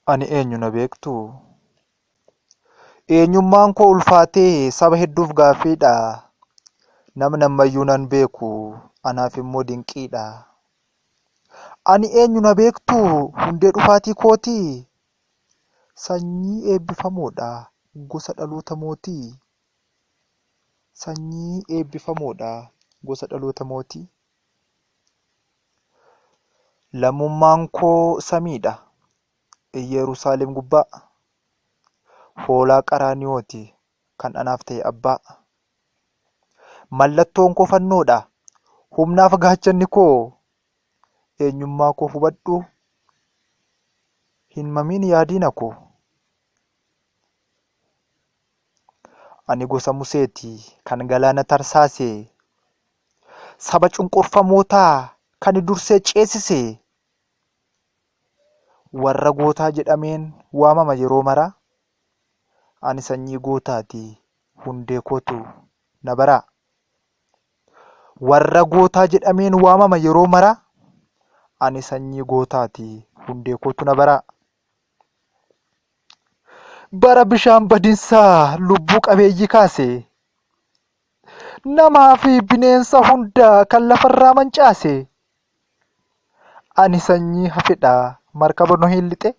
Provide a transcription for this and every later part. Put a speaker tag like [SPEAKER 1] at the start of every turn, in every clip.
[SPEAKER 1] Ani eenyu na beektu? Eenyummaan koo ulfaatee saba hedduuf gaaffiidha. Namni ammayyuu nan beeku, anaaf immoo dinqiidha. Ani eenyu na beektu? Hundee dhufaatii kootii. Sanyii eebbifamoodha, gosa dhaloota mootii. Sanyii eebbifamoodha, gosa dhaloota mootii. Lammummaan koo samiidha, Yerusaalem gubbaa. Hoolaa qaraaniyooti, kan anaaf ta'e abbaa. Mallattoon koo fannoodha, humnaaf gaachanni koo. Eenyummaa koo hubadhu, hin mamiin yaadina koo. Ani gosa Museeti, kan galaana tarsaase. Saba cunqurfamootaa, kan dursee ceesise. Warra gootaa jedhameen waamama yeroo mara. Ani sanyii gootaati, hundee kootu na bara. Warra gootaa jedhameen waamama yeroo mara. Ani sanyii gootaati, hundee kootu na bara. Bara bishaan badinsaa lubbuu qabeeyyii kaase. Namaa fi bineensa hunda kan lafarraa mancaase. Ani sanyii hafedha, markaba Nohin lixe.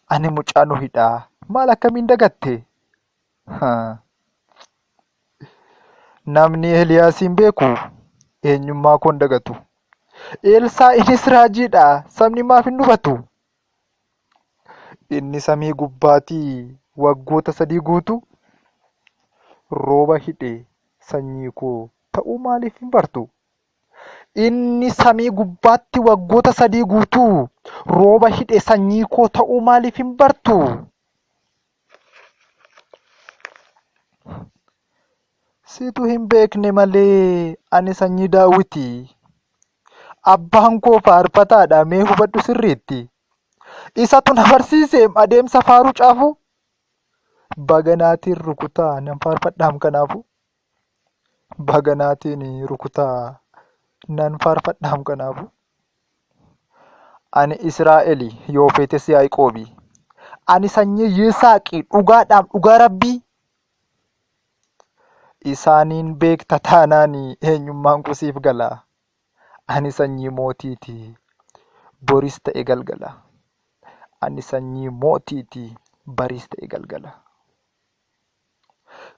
[SPEAKER 1] Ani mucaa Nohidha, maal akkamiin dagatte? Namni Eeliyaasiin beeku, eenyummaa koon dagatu. Elsaa'inis raajiidha, sabni maaf hin dhufatu? Inni samii gubbaatii waggoota 3 guutu. Rooba hidhe sanyii koo ta'uu maaliif hin bartu? Inni samii gubbaatti waggoota 3 guutuu. Rooba hidhe sanyii koo ta'uu maaliif hin bartu? Situ hin beekne malee ani sanyii Daawiti. Abbaan koo faarfataadha, mee hubadhu sirriitti. Isatu na barsiise adeemsa faaruu caafu. Baganaatiin rukutaa nan faarfadhaam kanaafu. Baganaatiin rukutaa nan faarfadhaam kanaafu. Ani Israa'eli yoo feetes Yaaqoobi. Ani sanyii Yisaaqi dhugaadhaam dhugaa Rabbii. Isaaniin beekta taanaani eenyummaan koo siif gala. Ani sanyii mootiiti, boris ta'e galgala. Ani sanyii mootiiti, baris ta'e galgala.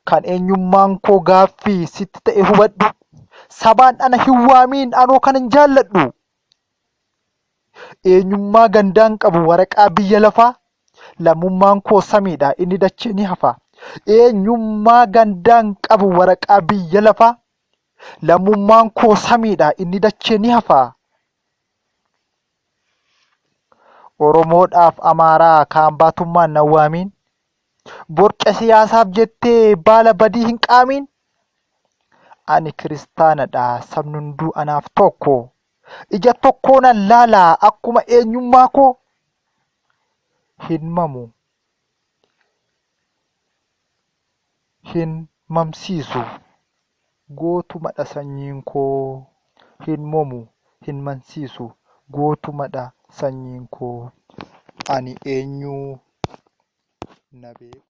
[SPEAKER 1] Kan eenyummaan koo gaaffii sitti ta'e hubadhu. Sabaan ana hin waamiin, anoo kanan jaalladhu. Eenyummaa gandaan qabu waraqaa biyya lafaa. Lammummaan koo samiidha, inni dachee ni hafa. Eenyummaa gandaan qabu waraqaa biyya lafaa. Lammummaan koo samiidha, inni dachee ni hafa. Oromoodhaaf Amaaraa kaan baatummaan nan waamiin. Borca siyaasaaf jettee baala badii hin qaamiin. Ani kiristaanadha, sabni hunduu anaaf tokko. Ija tokkoo nan laalaa akkuma eenyummaa koo. Hin mamu, hin mamsiisu, gootumadha sanyiin koo. Hin momu, hin mamsiisu, gootumadha sanyiin koo. Ani eenyu na beeku?